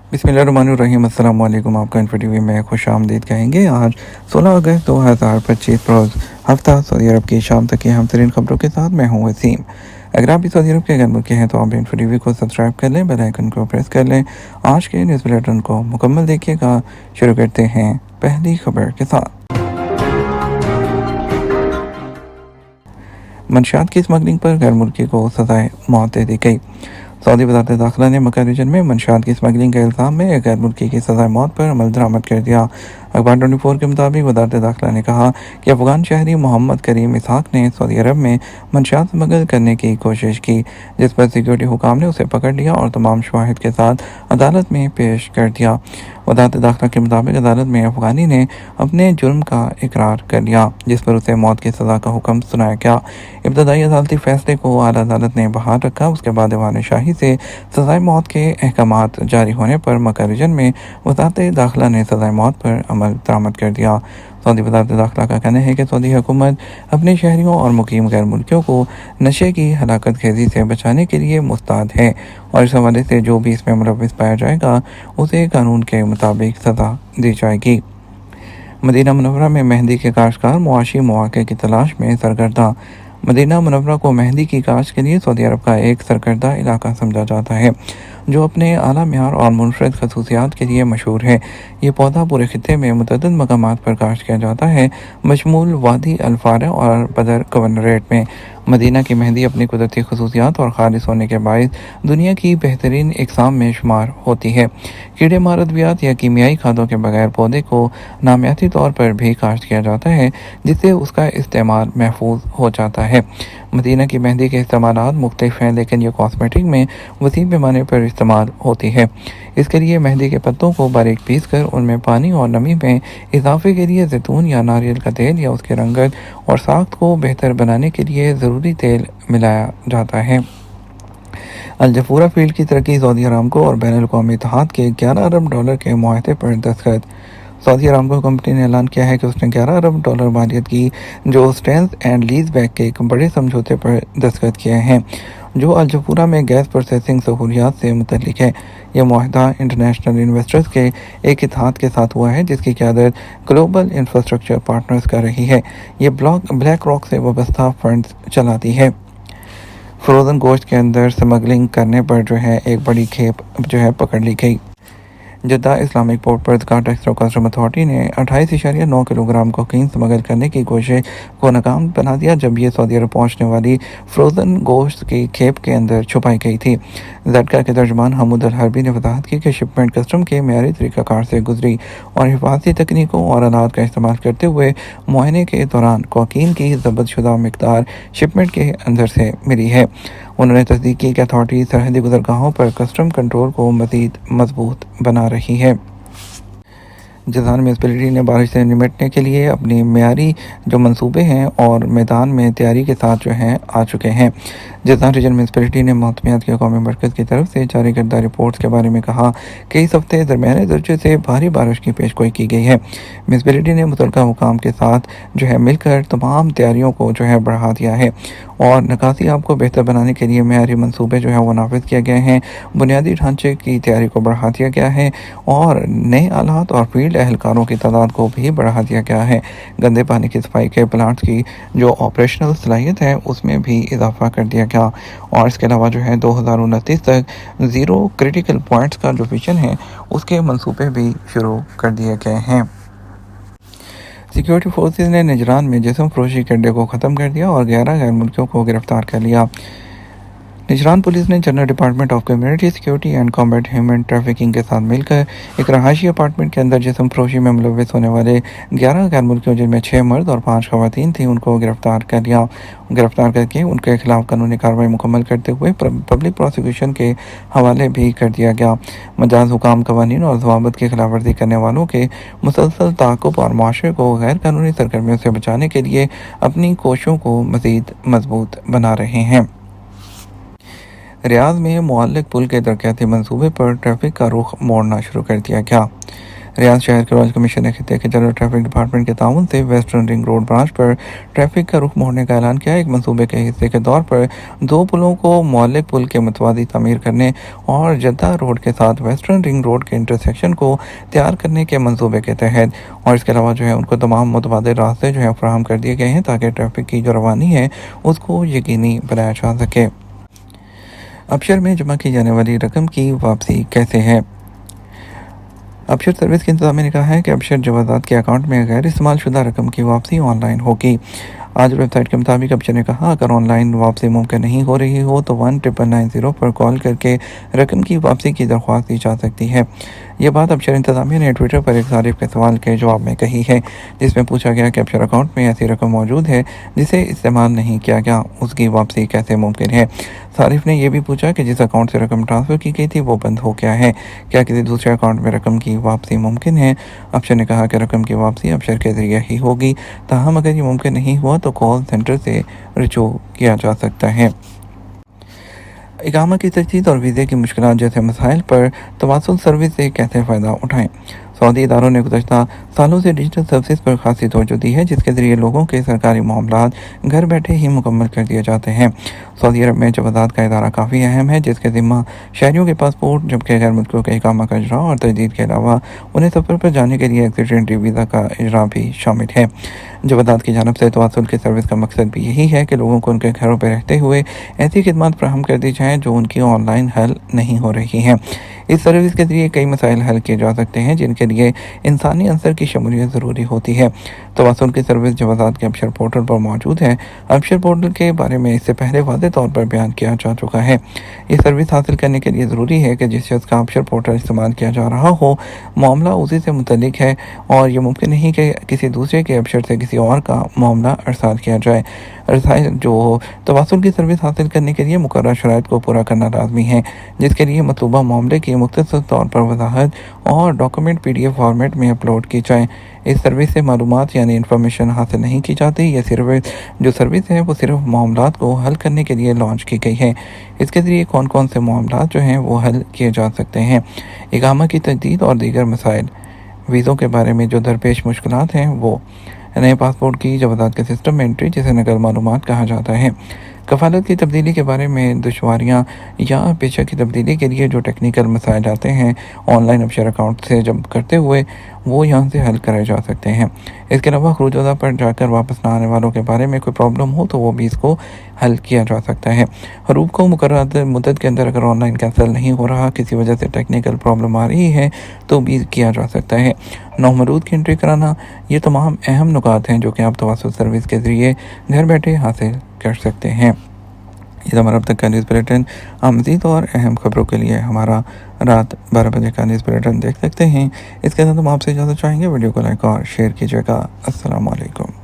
बिस्मिल्लाहिर्रहमानिर्रहीम। अस्सलाम वालेकुम। आपका इन्फो टीवी में खुश आमदीद कहेंगे। आज 16 अगस्त 2025 रोज़ हफ्ता सऊदी अरब की शाम तक की अहम तरीन खबरों के साथ मैं हूँ वसीम। अगर आप भी सऊदी अरब के गैर मुल्की हैं तो आप इन्फो टीवी को सब्सक्राइब कर लें, बेल आइकन को प्रेस कर लें। आज के न्यूज़ बुलेटिन को मुकम्मल देखिएगा। शुरू करते हैं पहली खबर के साथ। मंशियात की स्मगलिंग पर गैर मुल्की को सजाए मौत दे दी गई। सऊदी वज़ारत दाखिला ने मक्का रीजन में मंशियात की स्मगलिंग के इल्ज़ाम में एक गैर मुल्की की सज़ाए मौत पर अमल दरामद कर दिया। अखबार 24 के मुताबिक वज़ारत दाखिला ने कहा कि अफ़गान शहरी मोहम्मद करीम इसहाक ने सऊदी अरब में मंशियात स्मगल करने की कोशिश की, जिस पर सिक्योरिटी हुकाम ने उसे पकड़ लिया और तमाम शवाहिद के साथ अदालत में पेश कर दिया। वज़ारत दाखिला के मुताबिक अदालत में अफ़गानी ने अपने जुर्म का इकरार कर लिया, जिस पर उसे मौत की सज़ा का हुक्म सुनाया गया। इब्तदाई अदालती फैसले को आला अदालत ने बहाल रखा। उसके बाद दीवान शाही से सज़ाए मौत के अहकामात जारी होने पर मक्का रीजन में वज़ारत दाखिला ने सज़ाए मौत पर अमल दरामद कर दिया। सऊदी वज़ारत दाखिला का कहना है कि सऊदी हुकूमत अपने शहरियों और मुकीम गैर मुल्कियों को नशे की हलाकत खेजी से बचाने के लिए मुस्तैद है और इस हवाले से जो भी इसमें मुलव्विस पाया जाएगा उसे कानून के मुताबिक सज़ा दी जाएगी। मदीना मुनव्वरा में मेहंदी के काश्तकार मुआशी मौके की तलाश में सरगर्दा। मदीना मुनव्वरा को मेहंदी की काश्त के लिए सऊदी अरब का एक सरगर्दा इलाका समझा जाता है, जो अपने आला म्यार और मुनफरद खसूसियात के लिए मशहूर है। ये पौधा पूरे खित्ते में मुतअद्दिद मकामात पर काश्त किया जाता है, बशमूल वादी अल-फारा और बदर गवर्नरेट में। मदीना की मेहंदी अपनी कुदरती खसूसियात और खालिस होने के बायस दुनिया की बेहतरीन इकसाम में शुमार होती है। कीड़े मार अद्वियात या कीमियाई खादों के बगैर पौधे को नामियाती तौर पर भी काश्त किया जाता है, जिससे उसका इस्तेमाल महफूज हो जाता है। मदीना की मेहंदी के इस्तेमालात मुख्तलिफ हैं, लेकिन ये कॉस्मेटिक में वसीम पैमाने पर इस्तेमाल होती है। इसके लिए मेहंदी के पत्तों को बारीक पीस कर उनमें पानी और नमी में इजाफे के लिए जैतून या नारियल का तेल या उसकी रंगत और साख्त को बेहतर बनाने के लिए ज़रूरी तेल मिलाया जाता है। अल जफूरा फील्ड की तरक्की। सऊदी अरामको और बैनुल अक़वामी इत्तेहाद के $11 अरब के मुआहदे पर दस्तखत। सऊदी अरामको कंपनी ने ऐलान किया है कि उसने $11 अरब मालियत की जो स्ट्रेंथ एंड लीज बैक के एक बड़े समझौते पर दस्तखत किए हैं, जो अल जफूरा में गैस प्रोसेसिंग सहूलियात से मुतल्लिक है। यह मुआहदा इंटरनेशनल इन्वेस्टर्स के एक इत्तेहाद के साथ हुआ है, जिसकी क़यादत ग्लोबल इंफ्रास्ट्रक्चर पार्टनर्स कर रही है। ये ब्लैक रॉक से वाबस्ता फंड्स चलाती है। फ्रोज़न गोश्त के अंदर स्मगलिंग करने पर एक बड़ी खेप पकड़ ली गई। जद्दा इस्लामिक पोर्ट पर द टेक्सटाइल कस्टम अथॉरिटी ने 28.9 किलोग्राम कोकीन स्मगल करने की कोशिश को नाकाम बना दिया, जब ये सऊदी अरब पहुंचने वाली फ्रोज़न गोश्त की खेप के अंदर छुपाई गई थी। ज़डका के तर्जुमान हमूद अल हरबी ने वजाहत की कि शिपमेंट कस्टम के मेयारी तरीक़ाकार से गुजरी और हिफाजती तकनीकों और आलात का इस्तेमाल करते हुए मुआयने के दौरान कोकीन की ज़ब्तशुदा मिक़दार शिपमेंट के अंदर से मिली है। उन्होंने तस्दीक की कि अथॉरिटी सरहदी गुज़रगाहों पर कस्टम कंट्रोल को मज़ीद मजबूत बना रही है। जज़ान म्यूनसिपैलिटी ने बारिश से निपटने के लिए अपनी मेयारी जो मंसूबे हैं और मैदान में तैयारी के साथ आ चुके हैं। जज़ान रीजन म्यूनसिपैलिटी ने मौसमियात के कौमी मरकज़ की तरफ से जारी करदा रिपोर्ट्स के बारे में कहा कि इस हफ्ते दरमियाने दर्जे से भारी बारिश की पेशगोई की गई है। म्यूनसिपैलिटी ने मुतल्लिका हुकाम के साथ मिलकर तमाम तैयारियों को बढ़ा दिया है और निकासी आब को बेहतर बनाने के लिए मेयारी मंसूबे वो नाफिज किए गए हैं। बुनियादी ढांचे की तैयारी को बढ़ा दिया गया है और नए आलात और फील्ड एहलकारों की तादाद को भी बढ़ा दिया गया है। गंदे पानी की सफाई के प्लांट्स की जो ऑपरेशनल सलाहियत है उसमें भी इजाफा कर दिया गया और इसके अलावा 2029 तक ज़ीरो क्रिटिकल पॉइंट्स का जो विजन है उसके मंसूबे भी शुरू कर दिए गए हैं। सिक्योरिटी फोर्सेस ने निजरान में जिस्म फरोशी के अड्डे को ख़त्म कर दिया और 11 गैर मुल्कियों को गिरफ्तार कर लिया। निजरान पुलिस ने general department of community security and combat human trafficking के साथ मिलकर एक रहायशी अपार्टमेंट के अंदर जिस्म फरोशी में मुलव्विस होने वाले 11 गैर मुल्कियों, जिनमें 6 मर्द और 5 खवातीन थी, उनको गिरफ्तार कर लिया। गिरफ्तार करके उनके खिलाफ कानूनी कार्रवाई मुकम्मल करते हुए पब्लिक प्रोसिक्यूशन के हवाले भी कर दिया गया। मजाज हुकाम कवानीन और ज़वाबित की खिलाफ वर्जी करने वालों के मुसलसल ताक़ुब और माशरे को गैर कानूनी सरगर्मियों से बचाने के लिए अपनी कोशिशों को मज़ीद मजबूत बना रहे हैं। रियाद में मुअल्लिक पुल के तरक्याती मंसूबे पर ट्रैफिक का रुख मोड़ना शुरू कर दिया गया। रियाद शहर के रॉयल कमिश्नर खित्ते के जनरल ट्रैफिक डिपार्टमेंट के ताउन से वेस्टर्न रिंग रोड ब्रांच पर ट्रैफिक का रुख मोड़ने का ऐलान किया। एक मंसूबे के हिस्से के तौर पर 2 पुलों को मौलिक पुल के मुतवादी तामीर करने और जद्दा रोड के साथ वेस्टर्न रिंग रोड के इंटरसेक्शन को तैयार करने के मंसूबे के तहत, और इसके अलावा जो है उनको तमाम मुतबादिल रास्ते जो है फराहम कर दिए गए हैं ताकि ट्रैफिक की जो रवानी है उसको यकीनी बनाया जा सके। अबशर में जमा की जाने वाली रकम की वापसी कैसे है? अबशर सर्विस की इंतजामिया ने कहा है कि अबशर जवाजात के अकाउंट में गैर इस्तेमाल शुदा रकम की वापसी ऑनलाइन होगी। आज वेबसाइट के मुताबिक अबशर ने कहा, अगर ऑनलाइन वापसी मुमकिन नहीं हो रही हो तो 1990 पर कॉल करके रकम की वापसी की दरख्वास्त दी जा सकती है। ये बात अबशर इंतजामिया ने ट्विटर पर एक सारिफ के सवाल के जवाब में कही है, जिसमें पूछा गया कि अबशर अकाउंट में ऐसी रकम मौजूद है जिसे इस्तेमाल नहीं किया गया, उसकी वापसी कैसे मुमकिन है। सारिफ ने यह भी पूछा कि जिस अकाउंट से रकम ट्रांसफ़र की गई थी वो बंद हो गया है, क्या किसी दूसरे अकाउंट में रकम की वापसी मुमकिन है। अबशर ने कहा कि रकम की वापसी अबशर के ज़रिए ही होगी, ताहम अगर ये मुमकिन नहीं हुआ तो कॉल सेंटर से रजू किया जा सकता है। इकामा की तजदीद और वीज़े की मुश्किलात जैसे मसाइल पर तवासुल सर्विस से कैसे फ़ायदा उठाएं। सऊदी इदारों ने गुज़श्ता सालों से डिजिटल सर्विस पर खासी तवज्जो दी है, जिसके ज़रिए लोगों के सरकारी मामलात घर बैठे ही मुकम्मल कर दिए जाते हैं। सऊदी अरब में जवाज़ात का इदारा काफ़ी अहम है, जिसके ज़िम्मा शहरियों के पासपोर्ट, जबकि गैर मुल्कियों के इकामा का इजरा और तजदीद के अलावा उन्हें सफ़र पर जाने के लिए एक्सीडेंटरी वीज़ा का इजरा भी शामिल है। जवाज़ात की जानब से तवासुल की सर्विस का मकसद भी यही है कि लोगों को उनके घरों पर रहते हुए ऐसी खिदमत फराहम कर दी जाएँ जो उनकी ऑनलाइन हल नहीं हो रही हैं। इस सर्विस के ज़रिए कई मसाइल हल किए जा सकते हैं जिनके लिए इंसानी अंसर की शमूलियत ज़रूरी होती है। तवासुल की सर्विस जवाज़ात के अबशर पोर्टल पर मौजूद है। अबशर पोर्टल के बारे में इससे पहले वाज़ेह तौर पर बयान किया जा चुका है। ये सर्विस हासिल करने के लिए ज़रूरी है कि जिस शख्स का अबशर पोर्टल इस्तेमाल किया जा रहा हो मामला उसी से मुतल्लिक है, और ये मुमकिन नहीं कि किसी दूसरे के अबशर से किसी और का मामला अरसाल किया जाए। रसाइल जो हो तवासुल की सर्विस हासिल करने के लिए मुकर्रर शराइत को पूरा करना लाजमी है, जिसके लिए मतलूबा मामले की मुख्तसर तौर पर वजाहत और डॉक्यूमेंट PDF फॉर्मेट में अपलोड की जाए। इस सर्विस से मालूमात यानी इन्फॉर्मेशन हासिल नहीं की जाती। यह सर्विस है वो सिर्फ मामलात को हल करने के लिए लॉन्च की गई है। इसके ज़रिए कौन कौन से मामलात जो हैं वो हल किए जा सकते हैं। इकामा की तजदीद और दीगर मसाइल, वीज़ों के बारे में जो दरपेश मुश्किलात हैं वो नए पासपोर्ट की जवाज़ात के सिस्टम में एंट्री, जिसे नकल मालूमात कहा जाता है, कफ़ालत की तब्दीली के बारे में दुश्वारियाँ या पेशा की तब्दीली के लिए जो टेक्निकल मसाइल आते हैं ऑनलाइन अबशर अकाउंट से जब करते हुए वो यहाँ से हल कराए जा सकते हैं। इसके अलावा खरूज वज़ा पर जाकर वापस ना आने वालों के बारे में कोई प्रॉब्लम हो तो वो भी इसको हल किया जा सकता है। हरूफ को मुकर्रर मुद्दत के अंदर अगर ऑनलाइन कैंसिल नहीं हो रहा, किसी वजह से टेक्निकल प्रॉब्लम आ रही है तो भी किया जा सकता है। नौमरूद की एंट्री कराना, ये तमाम अहम नुकात हैं जो कि आप तवासुल सर्विस के ज़रिए घर बैठे हासिल कर सकते हैं। ये हमारा अब तक का न्यूज़ बुलेटिन। आप मज़ीद और अहम खबरों के लिए हमारा रात 12 बजे का न्यूज़ बुलेटिन देख सकते हैं। इसके साथ हम आपसे इजाज़त चाहेंगे। वीडियो को लाइक और शेयर कीजिएगा। अस्सलाम वालेकुम।